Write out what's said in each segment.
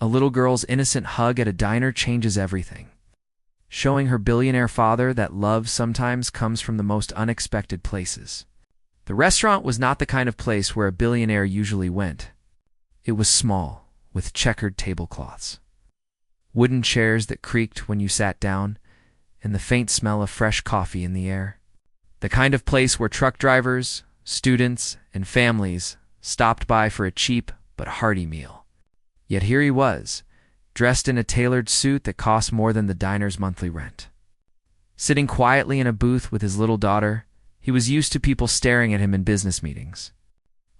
A little girl's innocent hug at a diner changes everything, showing her billionaire father that love sometimes comes from the most unexpected places. The restaurant was not the kind of place where a billionaire usually went. It was small, with checkered tablecloths, wooden chairs that creaked when you sat down, and the faint smell of fresh coffee in the air. The kind of place where truck drivers, students, and families stopped by for a cheap but hearty meal. Yet here he was, dressed in a tailored suit that cost more than the diner's monthly rent. Sitting quietly in a booth with his little daughter, he was used to people staring at him in business meetings,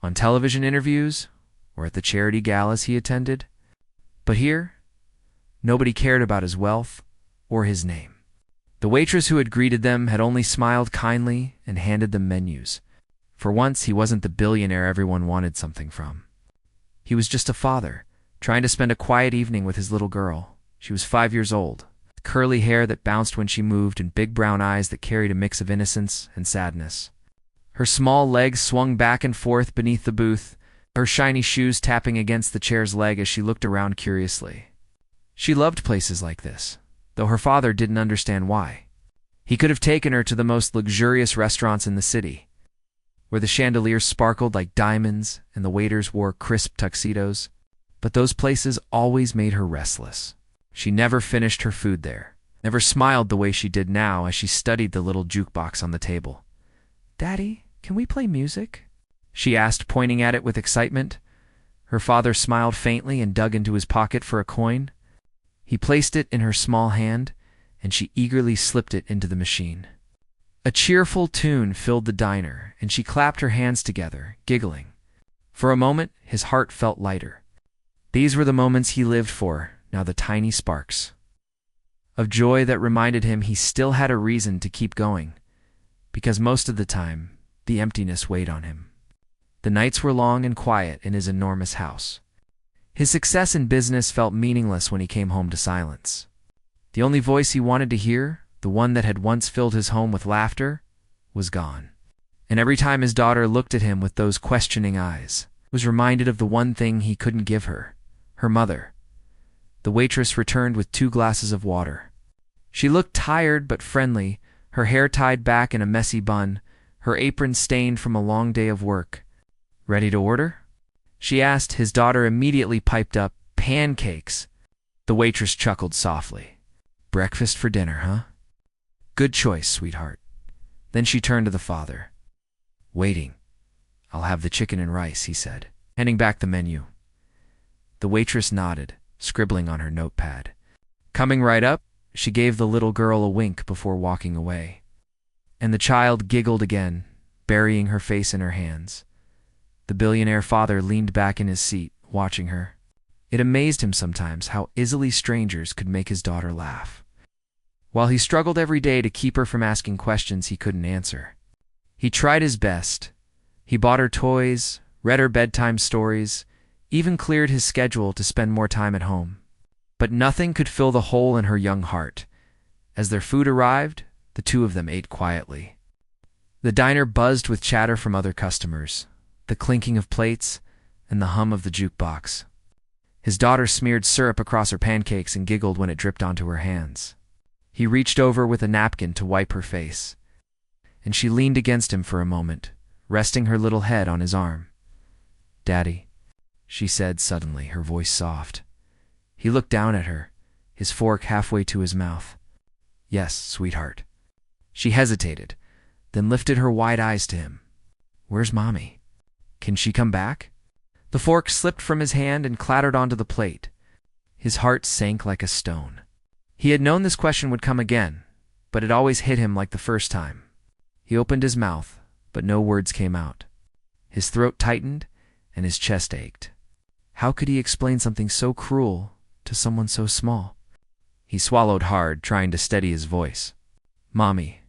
on television interviews, or at the charity galas he attended. But here, nobody cared about his wealth or his name. The waitress who had greeted them had only smiled kindly and handed them menus. For once, he wasn't the billionaire everyone wanted something from. He was just a father, trying to spend a quiet evening with his little girl. She was 5 years old, with curly hair that bounced when she moved and big brown eyes that carried a mix of innocence and sadness. Her small legs swung back and forth beneath the booth, her shiny shoes tapping against the chair's leg as she looked around curiously. She loved places like this, though her father didn't understand why. He could have taken her to the most luxurious restaurants in the city, where the chandeliers sparkled like diamonds and the waiters wore crisp tuxedos. But those places always made her restless. She never finished her food there, never smiled the way she did now as she studied the little jukebox on the table. "Daddy, can we play music?" she asked, pointing at it with excitement. Her father smiled faintly and dug into his pocket for a coin. He placed it in her small hand, and she eagerly slipped it into the machine. A cheerful tune filled the diner, and she clapped her hands together, giggling. For a moment, his heart felt lighter. These were the moments he lived for, now the tiny sparks of joy that reminded him he still had a reason to keep going, because most of the time, the emptiness weighed on him. The nights were long and quiet in his enormous house. His success in business felt meaningless when he came home to silence. The only voice he wanted to hear, the one that had once filled his home with laughter, was gone. And every time his daughter looked at him with those questioning eyes, was reminded of the one thing he couldn't give her, her mother. The waitress returned with 2 glasses of water. She looked tired but friendly, her hair tied back in a messy bun, her apron stained from a long day of work. "Ready to order?" she asked. His daughter immediately piped up, "Pancakes." The waitress chuckled softly. "Breakfast for dinner, huh? Good choice, sweetheart." Then she turned to the father. "Waiting. I'll have the chicken and rice," he said, handing back the menu. The waitress nodded, scribbling on her notepad. Coming right up, she gave the little girl a wink before walking away. And the child giggled again, burying her face in her hands. The billionaire father leaned back in his seat, watching her. It amazed him sometimes how easily strangers could make his daughter laugh, while he struggled every day to keep her from asking questions he couldn't answer. He tried his best. He bought her toys, read her bedtime stories, even cleared his schedule to spend more time at home. But nothing could fill the hole in her young heart. As their food arrived, the two of them ate quietly. The diner buzzed with chatter from other customers, the clinking of plates, and the hum of the jukebox. His daughter smeared syrup across her pancakes and giggled when it dripped onto her hands. He reached over with a napkin to wipe her face, and she leaned against him for a moment, resting her little head on his arm. "Daddy," she said suddenly, her voice soft. He looked down at her, his fork halfway to his mouth. "Yes, sweetheart." She hesitated, then lifted her wide eyes to him. "Where's Mommy? Can she come back?" The fork slipped from his hand and clattered onto the plate. His heart sank like a stone. He had known this question would come again, but it always hit him like the first time. He opened his mouth, but no words came out. His throat tightened, and his chest ached. How could he explain something so cruel to someone so small? He swallowed hard, trying to steady his voice. "Mommy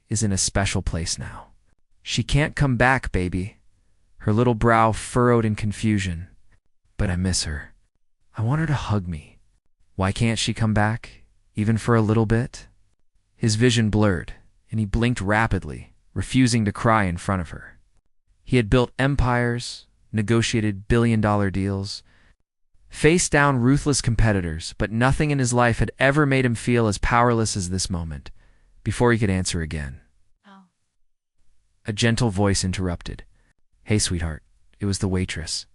is in a special place now. She can't come back, baby." Her little brow furrowed in confusion. "But I miss her. I want her to hug me. Why can't she come back, even for a little bit?" His vision blurred, and he blinked rapidly, refusing to cry in front of her. He had built empires, negotiated billion-dollar deals, faced down ruthless competitors, but nothing in his life had ever made him feel as powerless as this moment. Before he could answer again, Oh. a gentle voice interrupted. "Hey, sweetheart." It was the waitress.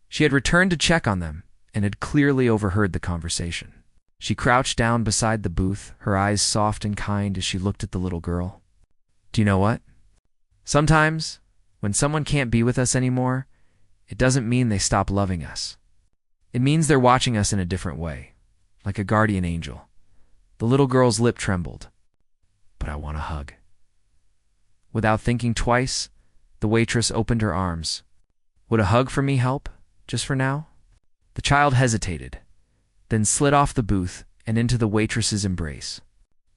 She had returned to check on them and had clearly overheard the conversation. She crouched down beside the booth, her eyes soft and kind as she looked at the little girl. "Do you know what? Sometimes, when someone can't be with us anymore, it doesn't mean they stop loving us. It means they're watching us in a different way, like a guardian angel." The little girl's lip trembled. "But I want a hug." Without thinking twice, the waitress opened her arms. "Would a hug from me help, just for now?" The child hesitated, then slid off the booth and into the waitress's embrace.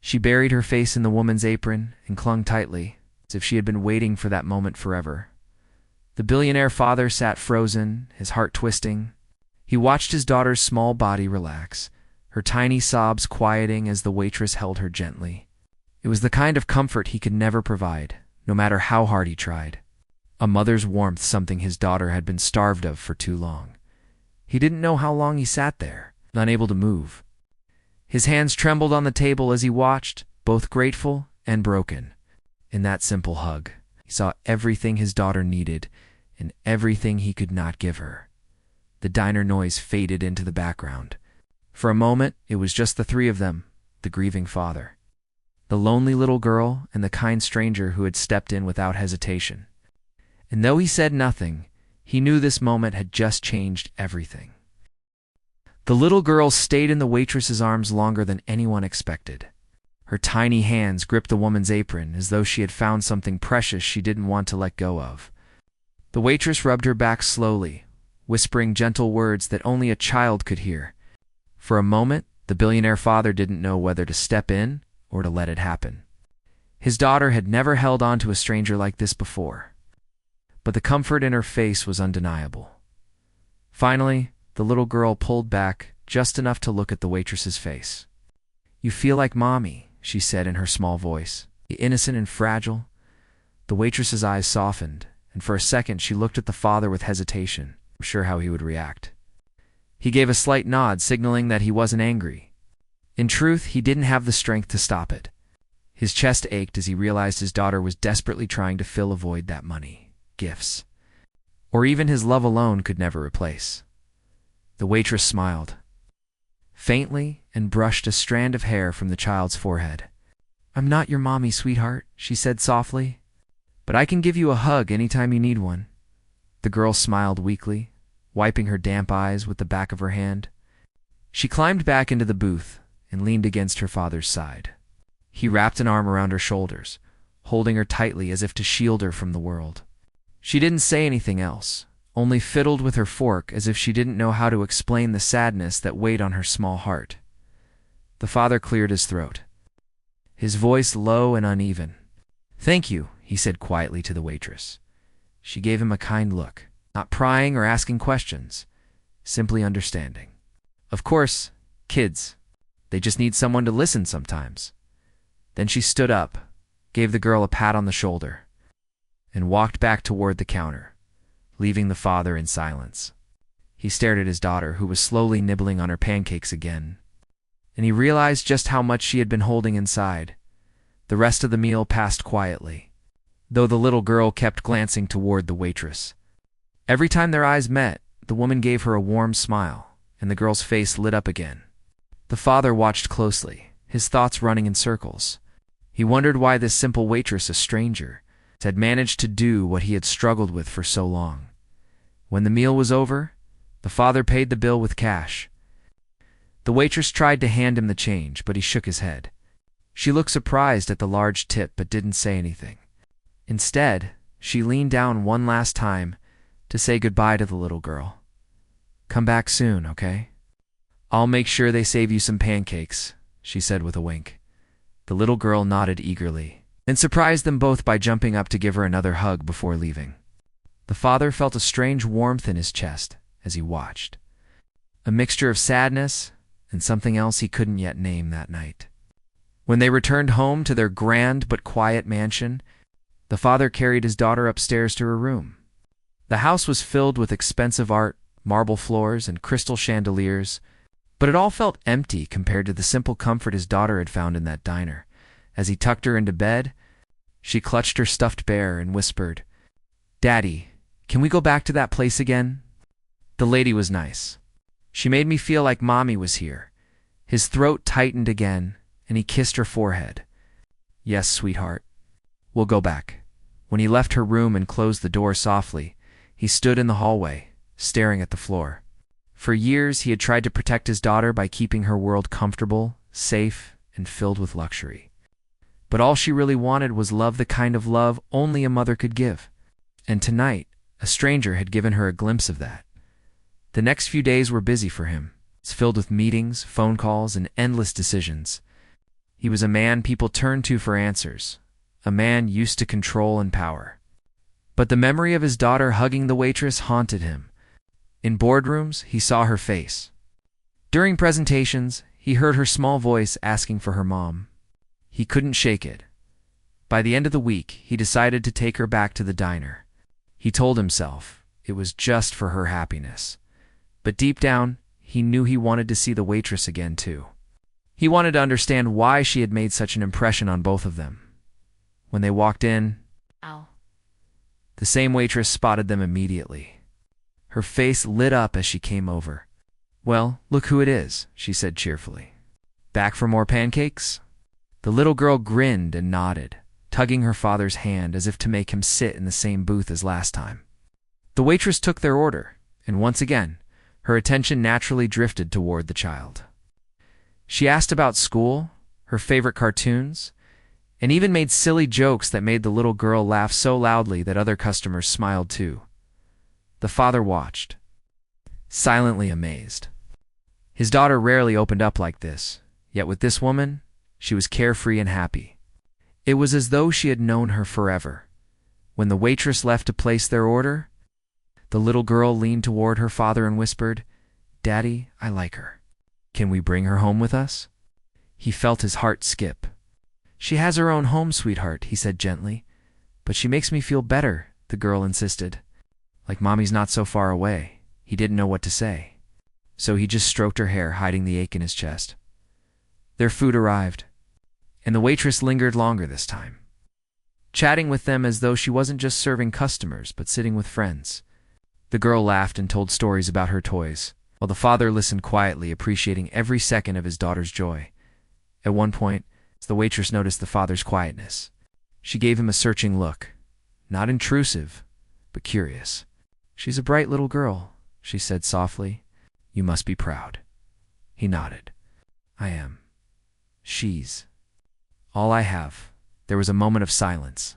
She buried her face in the woman's apron and clung tightly, as if she had been waiting for that moment forever. The billionaire father sat frozen, his heart twisting. He watched his daughter's small body relax, her tiny sobs quieting as the waitress held her gently. It was the kind of comfort he could never provide, no matter how hard he tried. A mother's warmth, something his daughter had been starved of for too long. He didn't know how long he sat there, unable to move. His hands trembled on the table as he watched, both grateful and broken. In that simple hug, he saw everything his daughter needed and everything he could not give her. The diner noise faded into the background. For a moment, it was just the three of them, the grieving father, the lonely little girl, and the kind stranger who had stepped in without hesitation. And though he said nothing, he knew this moment had just changed everything. The little girl stayed in the waitress's arms longer than anyone expected. Her tiny hands gripped the woman's apron as though she had found something precious she didn't want to let go of. The waitress rubbed her back slowly, whispering gentle words that only a child could hear. For a moment, the billionaire father didn't know whether to step in or to let it happen. His daughter had never held on to a stranger like this before, but the comfort in her face was undeniable. Finally, the little girl pulled back just enough to look at the waitress's face. "You feel like Mommy," she said in her small voice, innocent and fragile. The waitress's eyes softened, and for a second she looked at the father with hesitation, unsure how he would react. He gave a slight nod, signaling that he wasn't angry. In truth, he didn't have the strength to stop it. His chest ached as he realized his daughter was desperately trying to fill a void that money, gifts, or even his love alone could never replace. The waitress smiled faintly and brushed a strand of hair from the child's forehead. "I'm not your mommy, sweetheart," she said softly, "but I can give you a hug anytime you need one." The girl smiled weakly, wiping her damp eyes with the back of her hand. She climbed back into the booth and leaned against her father's side. He wrapped an arm around her shoulders, holding her tightly as if to shield her from the world. She didn't say anything else, only fiddled with her fork as if she didn't know how to explain the sadness that weighed on her small heart. The father cleared his throat, his voice low and uneven. "Thank you," he said quietly to the waitress. She gave him a kind look, not prying or asking questions, simply understanding. Of course, kids, they just need someone to listen sometimes. Then she stood up, gave the girl a pat on the shoulder, and walked back toward the counter, leaving the father in silence. He stared at his daughter, who was slowly nibbling on her pancakes again, and he realized just how much she had been holding inside. The rest of the meal passed quietly, though the little girl kept glancing toward the waitress. Every time their eyes met, the woman gave her a warm smile, and the girl's face lit up again. The father watched closely, his thoughts running in circles. He wondered why this simple waitress, a stranger, had managed to do what he had struggled with for so long. When the meal was over, the father paid the bill with cash. The waitress tried to hand him the change, but he shook his head. She looked surprised at the large tip but didn't say anything. Instead, she leaned down one last time to say goodbye to the little girl. "Come back soon, okay? I'll make sure they save you some pancakes," she said with a wink. The little girl nodded eagerly, and surprised them both by jumping up to give her another hug before leaving. The father felt a strange warmth in his chest as he watched, a mixture of sadness and something else he couldn't yet name that night. When they returned home to their grand but quiet mansion, the father carried his daughter upstairs to her room. The house was filled with expensive art, marble floors, and crystal chandeliers, but it all felt empty compared to the simple comfort his daughter had found in that diner. As he tucked her into bed, she clutched her stuffed bear and whispered, "Daddy, can we go back to that place again?" The lady was nice. She made me feel like Mommy was here. His throat tightened again, and he kissed her forehead. "Yes, sweetheart. We'll go back." When he left her room and closed the door softly, he stood in the hallway, staring at the floor. For years, he had tried to protect his daughter by keeping her world comfortable, safe, and filled with luxury. But all she really wanted was love, the kind of love only a mother could give. And tonight, a stranger had given her a glimpse of that. The next few days were busy for him. It's filled with meetings, phone calls, and endless decisions. He was a man people turned to for answers, a man used to control and power. But the memory of his daughter hugging the waitress haunted him. In boardrooms, he saw her face. During presentations, he heard her small voice asking for her mom. He couldn't shake it. By the end of the week, he decided to take her back to the diner. He told himself it was just for her happiness. But deep down, he knew he wanted to see the waitress again, too. He wanted to understand why she had made such an impression on both of them. When they walked in, the same waitress spotted them immediately. Her face lit up as she came over. "Well, look who it is," she said cheerfully. "Back for more pancakes?" The little girl grinned and nodded, tugging her father's hand as if to make him sit in the same booth as last time. The waitress took their order, and once again, her attention naturally drifted toward the child. She asked about school, her favorite cartoons, and even made silly jokes that made the little girl laugh so loudly that other customers smiled too. The father watched, silently amazed. His daughter rarely opened up like this, yet with this woman, she was carefree and happy. It was as though she had known her forever. When the waitress left to place their order, the little girl leaned toward her father and whispered, "Daddy, I like her. Can we bring her home with us?" He felt his heart skip. "She has her own home, sweetheart," he said gently. "But she makes me feel better," the girl insisted. Like Mommy's not so far away. He didn't know what to say. So he just stroked her hair, hiding the ache in his chest. Their food arrived, and the waitress lingered longer this time, chatting with them as though she wasn't just serving customers, but sitting with friends. The girl laughed and told stories about her toys, while the father listened quietly, appreciating every second of his daughter's joy. At one point, the waitress noticed the father's quietness. She gave him a searching look, not intrusive, but curious. "She's a bright little girl," she said softly. "You must be proud." He nodded. "I am. She's all I have." There was a moment of silence,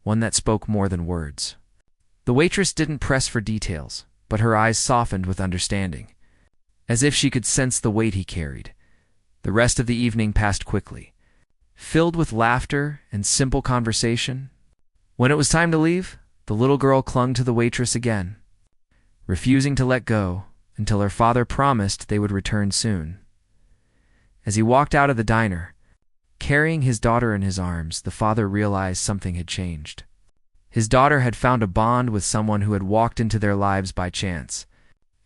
one that spoke more than words. The waitress didn't press for details, but her eyes softened with understanding, as if she could sense the weight he carried. The rest of the evening passed quickly, filled with laughter and simple conversation. When it was time to leave, the little girl clung to the waitress again, refusing to let go until her father promised they would return soon. As he walked out of the diner, carrying his daughter in his arms, the father realized something had changed. His daughter had found a bond with someone who had walked into their lives by chance,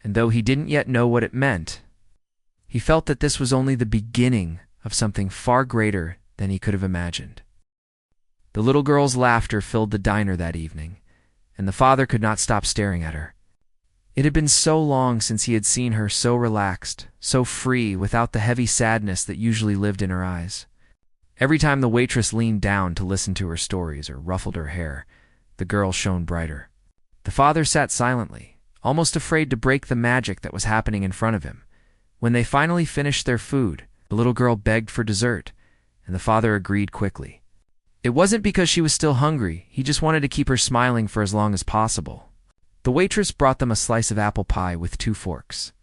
and though he didn't yet know what it meant, he felt that this was only the beginning of something far greater than he could have imagined. The little girl's laughter filled the diner that evening, and the father could not stop staring at her. It had been so long since he had seen her so relaxed, so free, without the heavy sadness that usually lived in her eyes. Every time the waitress leaned down to listen to her stories or ruffled her hair, the girl shone brighter. The father sat silently, almost afraid to break the magic that was happening in front of him. When they finally finished their food, the little girl begged for dessert, and the father agreed quickly. It wasn't because she was still hungry, he just wanted to keep her smiling for as long as possible. The waitress brought them a slice of apple pie with 2 forks,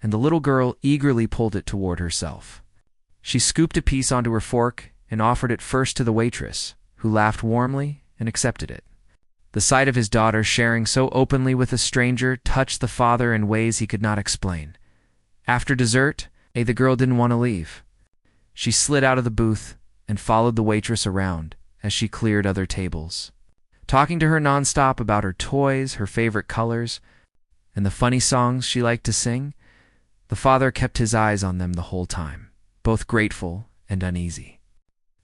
and the little girl eagerly pulled it toward herself. She scooped a piece onto her fork and offered it first to the waitress, who laughed warmly and accepted it. The sight of his daughter sharing so openly with a stranger touched the father in ways he could not explain. After dessert, the girl didn't want to leave. She slid out of the booth and followed the waitress around as she cleared other tables, talking to her nonstop about her toys, her favorite colors, and the funny songs she liked to sing, the father kept his eyes on them the whole time, both grateful and uneasy.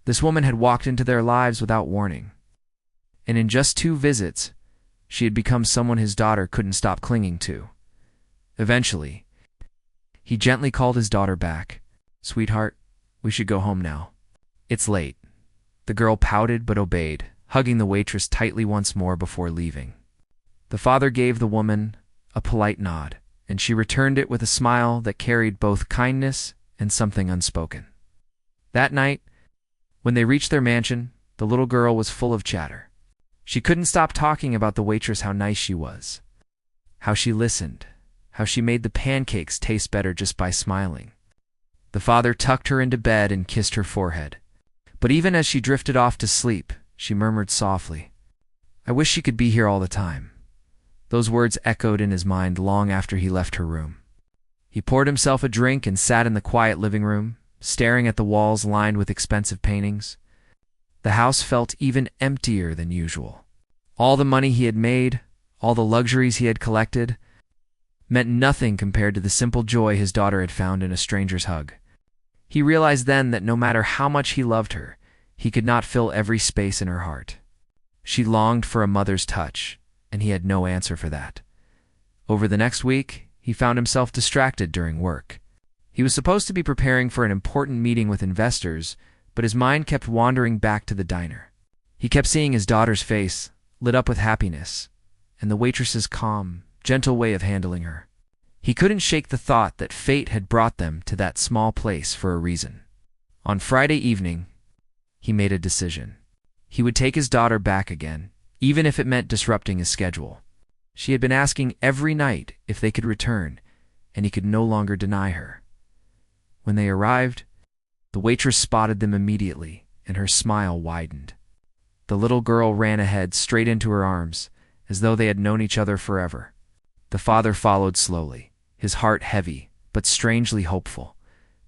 This woman had walked into their lives without warning, and in just 2 visits, she had become someone his daughter couldn't stop clinging to. Eventually, he gently called his daughter back. "Sweetheart, we should go home now. It's late." The girl pouted but obeyed, hugging the waitress tightly once more before leaving. The father gave the woman a polite nod, and she returned it with a smile that carried both kindness and something unspoken. That night, when they reached their mansion, the little girl was full of chatter. She couldn't stop talking about the waitress, how nice she was, how she listened, how she made the pancakes taste better just by smiling. The father tucked her into bed and kissed her forehead. But even as she drifted off to sleep, she murmured softly, "I wish she could be here all the time." Those words echoed in his mind long after he left her room. He poured himself a drink and sat in the quiet living room, staring at the walls lined with expensive paintings. The house felt even emptier than usual. All the money he had made, all the luxuries he had collected, meant nothing compared to the simple joy his daughter had found in a stranger's hug. He realized then that no matter how much he loved her, he could not fill every space in her heart. She longed for a mother's touch, and he had no answer for that. Over the next week, he found himself distracted during work. He was supposed to be preparing for an important meeting with investors, but his mind kept wandering back to the diner. He kept seeing his daughter's face, lit up with happiness, and the waitress's calm, gentle way of handling her. He couldn't shake the thought that fate had brought them to that small place for a reason. On Friday evening, he made a decision. He would take his daughter back again, even if it meant disrupting his schedule. She had been asking every night if they could return, and he could no longer deny her. When they arrived, the waitress spotted them immediately, and her smile widened. The little girl ran ahead straight into her arms, as though they had known each other forever. The father followed slowly, his heart heavy, but strangely hopeful.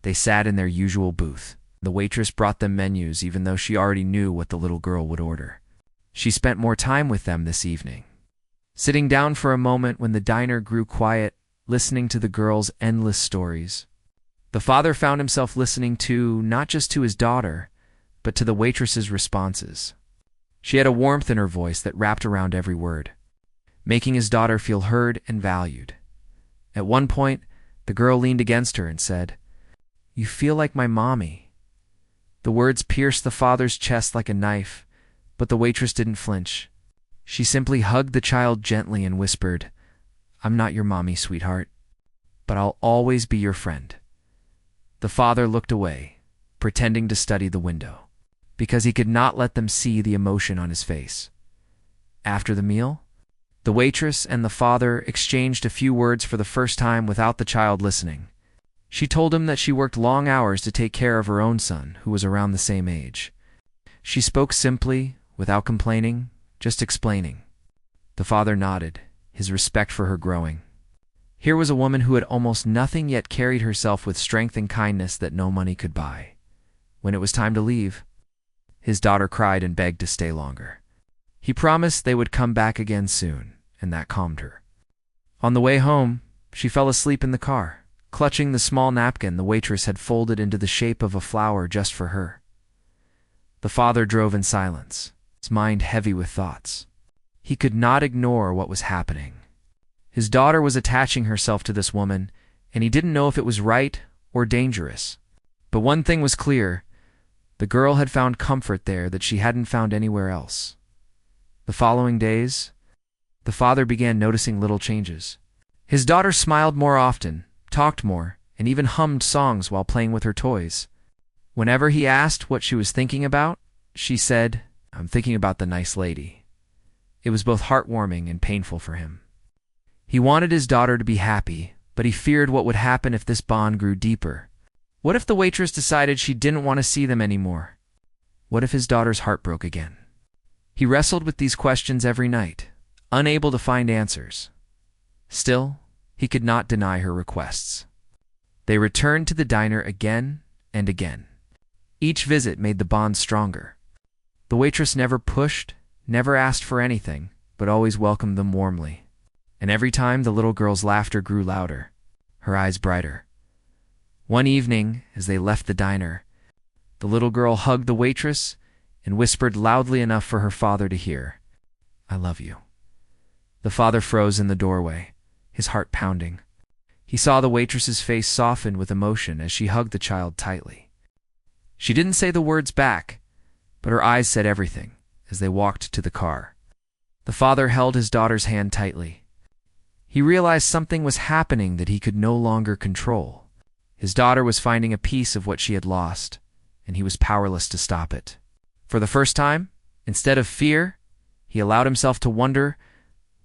They sat in their usual booth. The waitress brought them menus even though she already knew what the little girl would order. She spent more time with them this evening, sitting down for a moment when the diner grew quiet, listening to the girl's endless stories. The father found himself listening not just to his daughter, but to the waitress's responses. She had a warmth in her voice that wrapped around every word, making his daughter feel heard and valued. At one point, the girl leaned against her and said, "You feel like my mommy." The words pierced the father's chest like a knife, but the waitress didn't flinch. She simply hugged the child gently and whispered, "I'm not your mommy, sweetheart, but I'll always be your friend." The father looked away, pretending to study the window, because he could not let them see the emotion on his face. After the meal, the waitress and the father exchanged a few words for the first time without the child listening. She told him that she worked long hours to take care of her own son, who was around the same age. She spoke simply, without complaining, just explaining. The father nodded, his respect for her growing. Here was a woman who had almost nothing yet carried herself with strength and kindness that no money could buy. When it was time to leave, his daughter cried and begged to stay longer. He promised they would come back again soon, and that calmed her. On the way home, she fell asleep in the car, clutching the small napkin the waitress had folded into the shape of a flower just for her. The father drove in silence, his mind heavy with thoughts. He could not ignore what was happening. His daughter was attaching herself to this woman, and he didn't know if it was right or dangerous. But one thing was clear: the girl had found comfort there that she hadn't found anywhere else. The following days, the father began noticing little changes. His daughter smiled more often, talked more, and even hummed songs while playing with her toys. Whenever he asked what she was thinking about, she said, "I'm thinking about the nice lady." It was both heartwarming and painful for him. He wanted his daughter to be happy, but he feared what would happen if this bond grew deeper. What if the waitress decided she didn't want to see them anymore? What if his daughter's heart broke again? He wrestled with these questions every night, unable to find answers. Still, he could not deny her requests. They returned to the diner again and again. Each visit made the bond stronger. The waitress never pushed, never asked for anything, but always welcomed them warmly. and every time the little girl's laughter grew louder, her eyes brighter. One evening, as they left the diner, the little girl hugged the waitress and whispered loudly enough for her father to hear, "I love you." The father froze in the doorway, his heart pounding. He saw the waitress's face soften with emotion as she hugged the child tightly. She didn't say the words back, but her eyes said everything as they walked to the car. The father held his daughter's hand tightly. He realized something was happening that he could no longer control. His daughter was finding a piece of what she had lost, and he was powerless to stop it. For the first time, instead of fear, he allowed himself to wonder,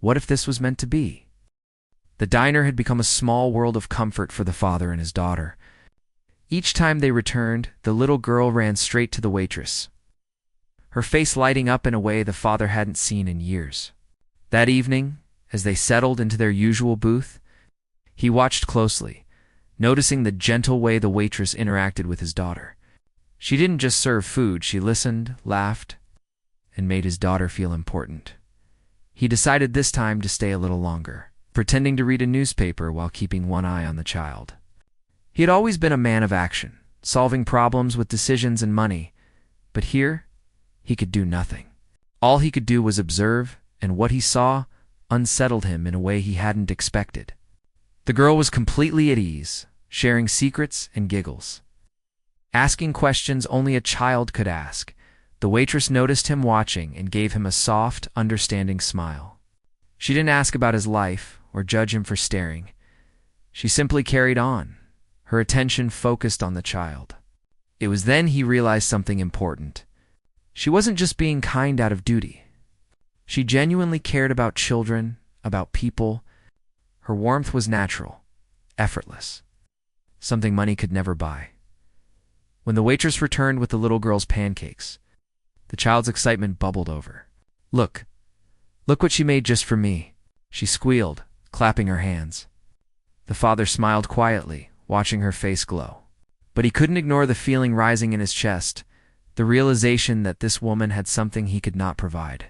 what if this was meant to be? The diner had become a small world of comfort for the father and his daughter. Each time they returned, the little girl ran straight to the waitress, her face lighting up in a way the father hadn't seen in years. That evening, as they settled into their usual booth, he watched closely, noticing the gentle way the waitress interacted with his daughter. She didn't just serve food, she listened, laughed, and made his daughter feel important. He decided this time to stay a little longer, pretending to read a newspaper while keeping one eye on the child. He had always been a man of action, solving problems with decisions and money, but here, he could do nothing. All he could do was observe, and what he saw unsettled him in a way he hadn't expected. The girl was completely at ease, sharing secrets and giggles, asking questions only a child could ask. The waitress noticed him watching and gave him a soft, understanding smile. She didn't ask about his life or judge him for staring. She simply carried on, her attention focused on the child. It was then he realized something important. She wasn't just being kind out of duty. She genuinely cared about children, about people. Her warmth was natural, effortless, something money could never buy. When the waitress returned with the little girl's pancakes, the child's excitement bubbled over. Look what she made just for me," she squealed, clapping her hands. The father smiled quietly, watching her face glow. But he couldn't ignore the feeling rising in his chest, the realization that this woman had something he could not provide.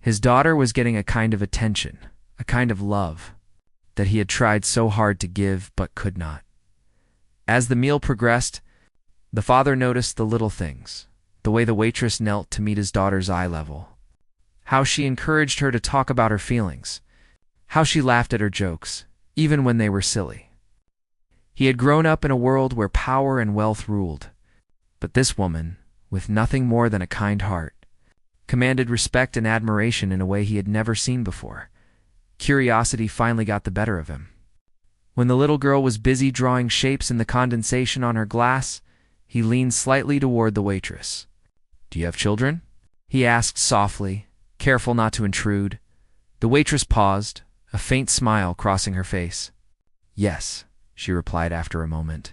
His daughter was getting a kind of attention, a kind of love, that he had tried so hard to give but could not. As the meal progressed, the father noticed the little things, the way the waitress knelt to meet his daughter's eye level, how she encouraged her to talk about her feelings, how she laughed at her jokes, even when they were silly. He had grown up in a world where power and wealth ruled, but this woman, with nothing more than a kind heart, commanded respect and admiration in a way he had never seen before. Curiosity finally got the better of him. When the little girl was busy drawing shapes in the condensation on her glass, he leaned slightly toward the waitress. "Do you have children?" he asked softly, careful not to intrude. The waitress paused, a faint smile crossing her face. "Yes," she replied after a moment.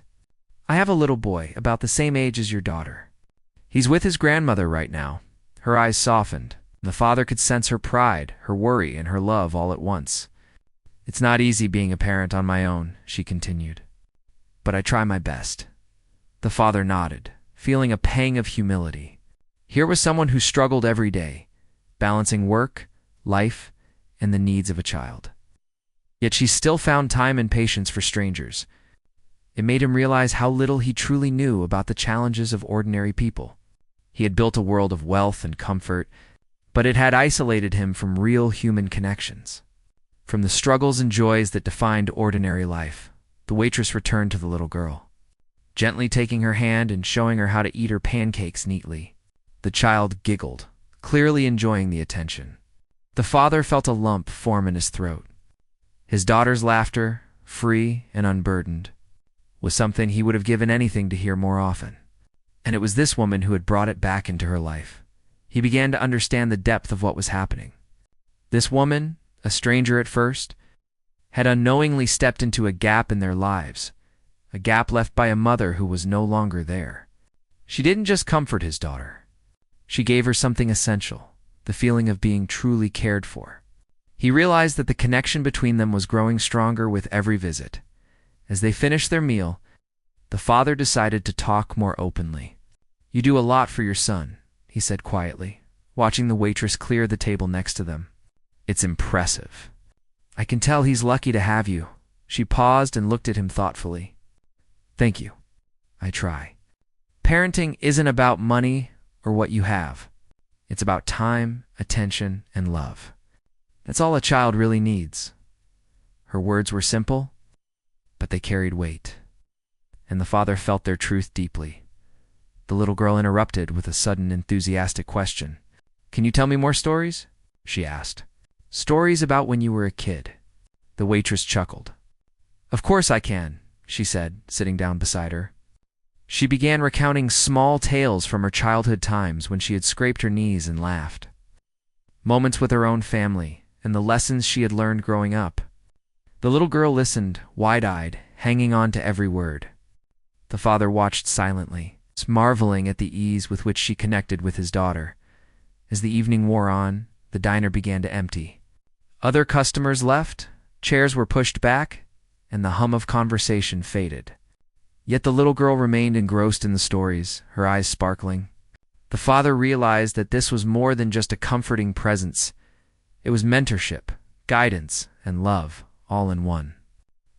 "I have a little boy, about the same age as your daughter. He's with his grandmother right now." Her eyes softened. The father could sense her pride, her worry, and her love all at once. "It's not easy being a parent on my own," she continued. "But I try my best." The father nodded, feeling a pang of humility. Here was someone who struggled every day, balancing work, life, and the needs of a child. Yet she still found time and patience for strangers. It made him realize how little he truly knew about the challenges of ordinary people. He had built a world of wealth and comfort, but it had isolated him from real human connections. From the struggles and joys that defined ordinary life, the waitress returned to the little girl, gently taking her hand and showing her how to eat her pancakes neatly. The child giggled, clearly enjoying the attention. The father felt a lump form in his throat. His daughter's laughter, free and unburdened, was something he would have given anything to hear more often. And it was this woman who had brought it back into her life. He began to understand the depth of what was happening. This woman, a stranger at first, had unknowingly stepped into a gap in their lives, a gap left by a mother who was no longer there. She didn't just comfort his daughter. She gave her something essential, the feeling of being truly cared for. He realized that the connection between them was growing stronger with every visit. As they finished their meal, the father decided to talk more openly. "You do a lot for your son," he said quietly, watching the waitress clear the table next to them. "It's impressive." I can tell he's lucky to have you. She paused and looked at him thoughtfully. Thank you. I try. Parenting isn't about money or what you have. It's about time, attention, and love. That's all a child really needs. Her words were simple, but they carried weight. And the father felt their truth deeply. The little girl interrupted with a sudden enthusiastic question. Can you tell me more stories? She asked. Stories about when you were a kid. The waitress chuckled. Of course I can, she said, sitting down beside her. She began recounting small tales from her childhood times when she had scraped her knees and laughed. Moments with her own family and the lessons she had learned growing up. The little girl listened, wide-eyed, hanging on to every word. The father watched silently, marveling at the ease with which she connected with his daughter. As the evening wore on, the diner began to empty. Other customers left, chairs were pushed back, and the hum of conversation faded. Yet the little girl remained engrossed in the stories, her eyes sparkling. The father realized that this was more than just a comforting presence. It was mentorship, guidance, and love, all in one.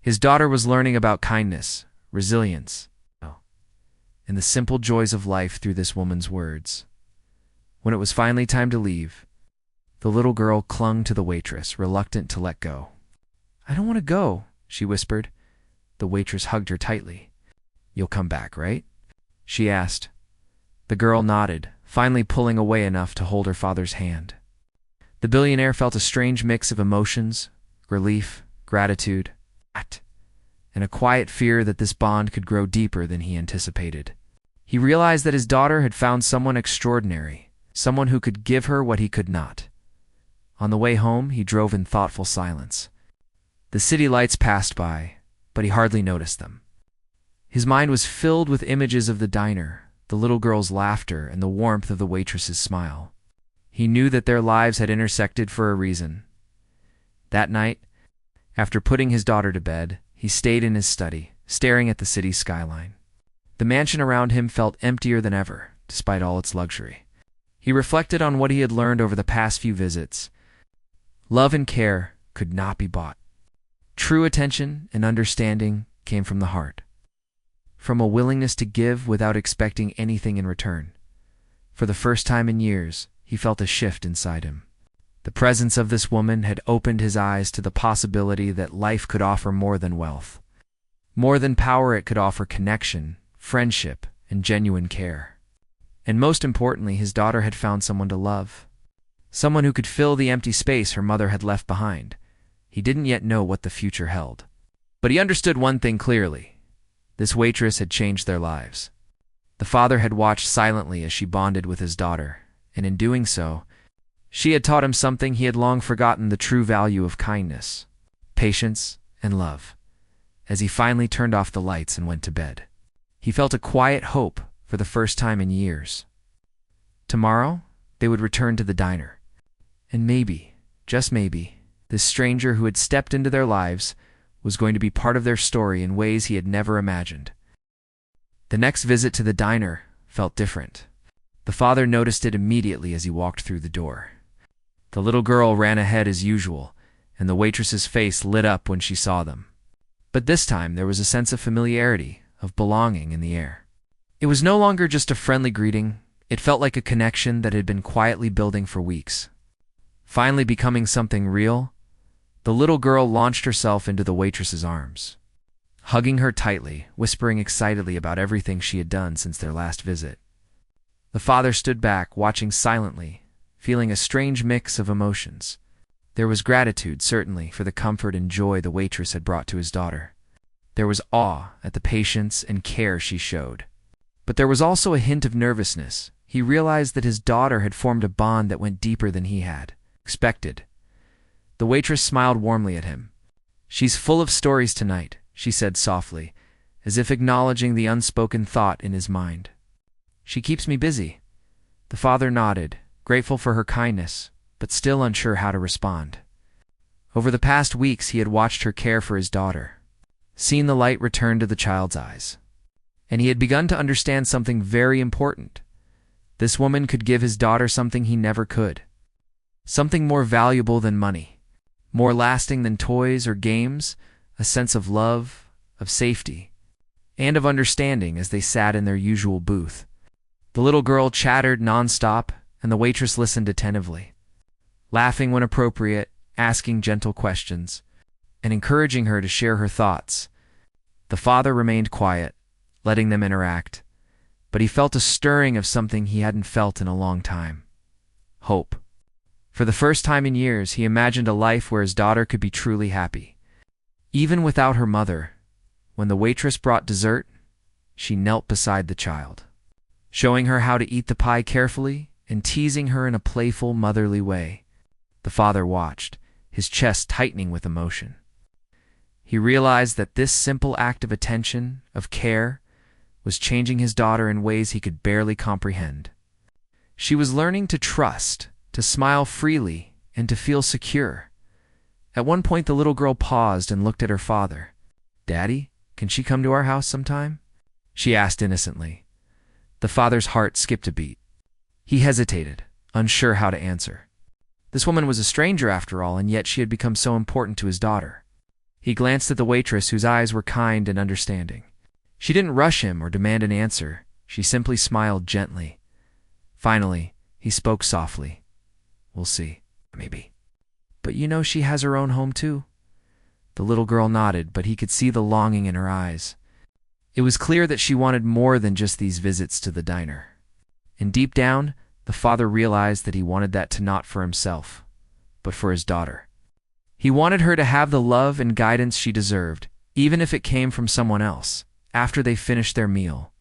His daughter was learning about kindness, resilience, and the simple joys of life through this woman's words. When it was finally time to leave, the little girl clung to the waitress, reluctant to let go. I don't want to go, she whispered. The waitress hugged her tightly. You'll come back, right? She asked. The girl nodded, finally pulling away enough to hold her father's hand. The billionaire felt a strange mix of emotions, relief, gratitude, and a quiet fear that this bond could grow deeper than he anticipated. He realized that his daughter had found someone extraordinary, someone who could give her what he could not. On the way home, he drove in thoughtful silence. The city lights passed by, but he hardly noticed them. His mind was filled with images of the diner, the little girl's laughter, and the warmth of the waitress's smile. He knew that their lives had intersected for a reason. That night, after putting his daughter to bed, he stayed in his study, staring at the city's skyline. The mansion around him felt emptier than ever, despite all its luxury. He reflected on what he had learned over the past few visits. Love and care could not be bought. True attention and understanding came from the heart, from a willingness to give without expecting anything in return. For the first time in years, he felt a shift inside him. The presence of this woman had opened his eyes to the possibility that life could offer more than wealth. More than power, it could offer connection, friendship, and genuine care. And most importantly, his daughter had found someone to love. Someone who could fill the empty space her mother had left behind. He didn't yet know what the future held. But he understood one thing clearly. This waitress had changed their lives. The father had watched silently as she bonded with his daughter, and in doing so, she had taught him something he had long forgotten: the true value of kindness, patience, and love. As he finally turned off the lights and went to bed, he felt a quiet hope for the first time in years. Tomorrow, they would return to the diner. And maybe, just maybe, this stranger who had stepped into their lives was going to be part of their story in ways he had never imagined. The next visit to the diner felt different. The father noticed it immediately as he walked through the door. The little girl ran ahead as usual, and the waitress's face lit up when she saw them. But this time there was a sense of familiarity, of belonging in the air. It was no longer just a friendly greeting. It felt like a connection that had been quietly building for weeks. Finally becoming something real, the little girl launched herself into the waitress's arms, hugging her tightly, whispering excitedly about everything she had done since their last visit. The father stood back, watching silently, feeling a strange mix of emotions. There was gratitude, certainly, for the comfort and joy the waitress had brought to his daughter. There was awe at the patience and care she showed. But there was also a hint of nervousness. He realized that his daughter had formed a bond that went deeper than he had expected. The waitress smiled warmly at him. "She's full of stories tonight," she said softly, as if acknowledging the unspoken thought in his mind. "She keeps me busy." The father nodded, grateful for her kindness, but still unsure how to respond. Over the past weeks, he had watched her care for his daughter, seen the light return to the child's eyes. And he had begun to understand something very important. This woman could give his daughter something he never could. Something more valuable than money. more lasting than toys or games, a sense of love, of safety, and of understanding as they sat in their usual booth. The little girl chattered nonstop, and the waitress listened attentively, laughing when appropriate, asking gentle questions, and encouraging her to share her thoughts. The father remained quiet, letting them interact, but he felt a stirring of something he hadn't felt in a long time: hope. For the first time in years, he imagined a life where his daughter could be truly happy. Even without her mother, when the waitress brought dessert, she knelt beside the child, showing her how to eat the pie carefully and teasing her in a playful, motherly way. The father watched, his chest tightening with emotion. He realized that this simple act of attention, of care, was changing his daughter in ways he could barely comprehend. She was learning to trust, to smile freely, and to feel secure. At one point, the little girl paused and looked at her father. "Daddy, can she come to our house sometime?" she asked innocently. The father's heart skipped a beat. He hesitated, unsure how to answer. This woman was a stranger after all, and yet she had become so important to his daughter. He glanced at the waitress, whose eyes were kind and understanding. She didn't rush him or demand an answer. She simply smiled gently. Finally, he spoke softly. "We'll see, maybe. But you know she has her own home too?" The little girl nodded, but he could see the longing in her eyes. It was clear that she wanted more than just these visits to the diner. And deep down, the father realized that he wanted that to not for himself, but for his daughter. He wanted her to have the love and guidance she deserved, even if it came from someone else, after they finished their meal.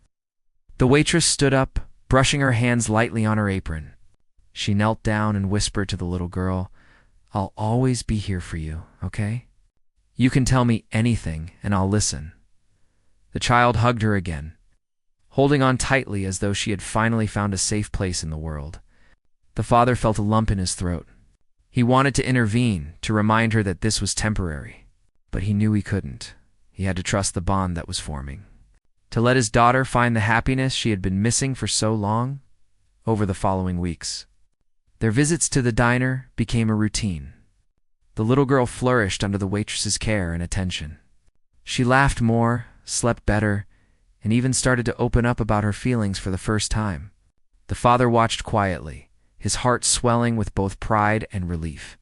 The waitress stood up, brushing her hands lightly on her apron. She knelt down and whispered to the little girl, "I'll always be here for you, okay? You can tell me anything, and I'll listen." The child hugged her again, holding on tightly as though she had finally found a safe place in the world. The father felt a lump in his throat. He wanted to intervene, to remind her that this was temporary, but he knew he couldn't. He had to trust the bond that was forming, to let his daughter find the happiness she had been missing for so long. Over the following weeks, their visits to the diner became a routine. The little girl flourished under the waitress's care and attention. She laughed more, slept better, and even started to open up about her feelings for the first time. The father watched quietly, his heart swelling with both pride and relief.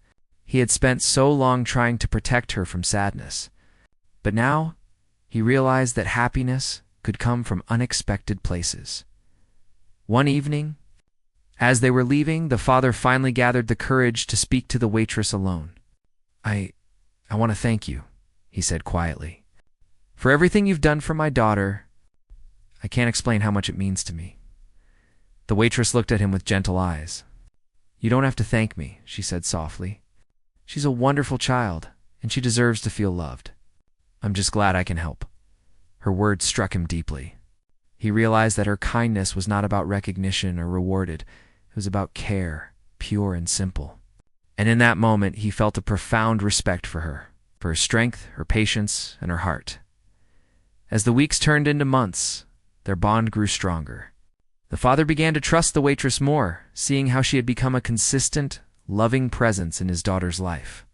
He had spent so long trying to protect her from sadness, but now he realized that happiness could come from unexpected places. One evening, as they were leaving, the father finally gathered the courage to speak to the waitress alone. I want to thank you," he said quietly, "for everything you've done for my daughter. I can't explain how much it means to me." The waitress looked at him with gentle eyes. "You don't have to thank me," she said softly. "She's a wonderful child, and she deserves to feel loved. I'm just glad I can help." Her words struck him deeply. He realized that her kindness was not about recognition or rewarded. It was about care, pure and simple. And in that moment, he felt a profound respect for her strength, her patience, and her heart. As the weeks turned into months, their bond grew stronger. The father began to trust the waitress more, seeing how she had become a consistent, loving presence in his daughter's life.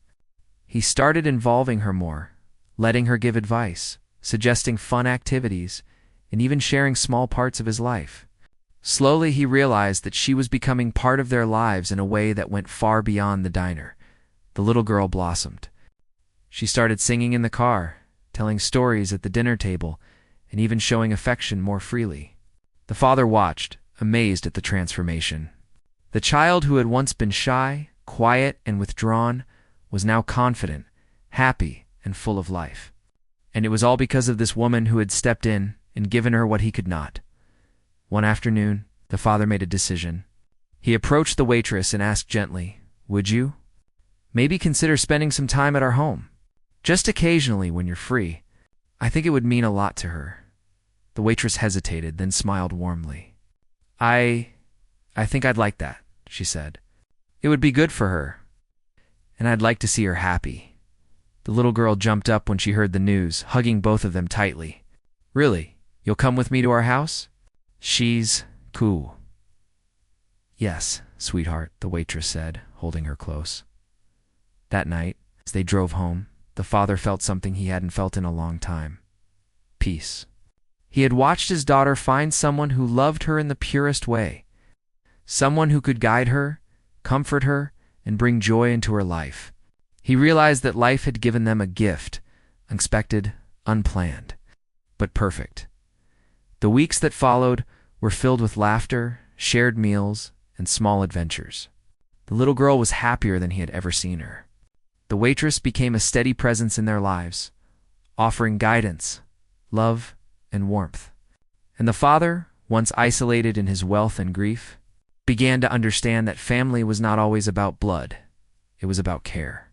He started involving her more, letting her give advice, suggesting fun activities, and even sharing small parts of his life. Slowly, he realized that she was becoming part of their lives in a way that went far beyond the diner. The little girl blossomed. She started singing in the car, telling stories at the dinner table, and even showing affection more freely. The father watched, amazed at the transformation. The child who had once been shy, quiet, and withdrawn was now confident, happy, and full of life. And it was all because of this woman who had stepped in and given her what he could not. One afternoon, the father made a decision. He approached the waitress and asked gently, "Would you maybe consider spending some time at our home? Just occasionally when you're free. I think it would mean a lot to her." The waitress hesitated, then smiled warmly. I think I'd like that," she said. "It would be good for her, and I'd like to see her happy." The little girl jumped up when she heard the news, hugging both of them tightly. "Really? You'll come with me to our house?" "She's cool." "Yes, sweetheart," the waitress said, holding her close. That night, As they drove home, the father felt something he hadn't felt in a long time: peace. He had watched his daughter find someone who loved her in the purest way, someone who could guide her, comfort her, and bring joy into her life. He realized that life had given them a gift, unexpected, unplanned, but perfect. The weeks that followed were filled with laughter, shared meals, and small adventures. The little girl was happier than he had ever seen her. The waitress became a steady presence in their lives, offering guidance, love, and warmth. And the father, once isolated in his wealth and grief, began to understand that family was not always about blood. It was about care,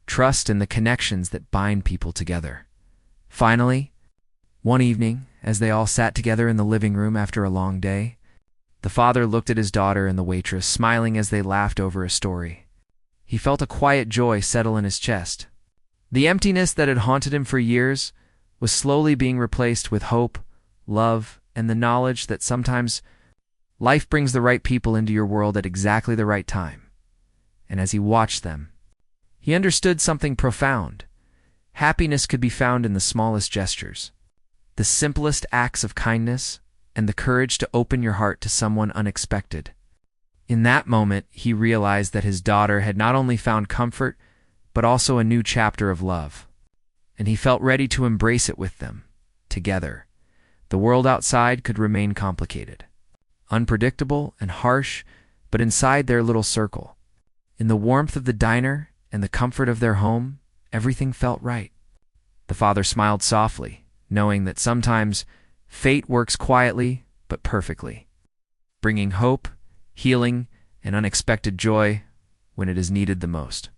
trust, and the connections that bind people together. Finally, one evening, as they all sat together in the living room after a long day, the father looked at his daughter and the waitress, smiling as they laughed over a story. He felt a quiet joy settle in his chest. The emptiness that had haunted him for years was slowly being replaced with hope, love, and the knowledge that sometimes life brings the right people into your world at exactly the right time. And as he watched them, he understood something profound. Happiness could be found in the smallest gestures, the simplest acts of kindness, and the courage to open your heart to someone unexpected. In that moment, he realized that his daughter had not only found comfort, but also a new chapter of love. And he felt ready to embrace it with them, together. The world outside could remain complicated, unpredictable and harsh, but inside their little circle, in the warmth of the diner and the comfort of their home, everything felt right. The father smiled softly, knowing that sometimes fate works quietly but perfectly, bringing hope, healing, and unexpected joy when it is needed the most.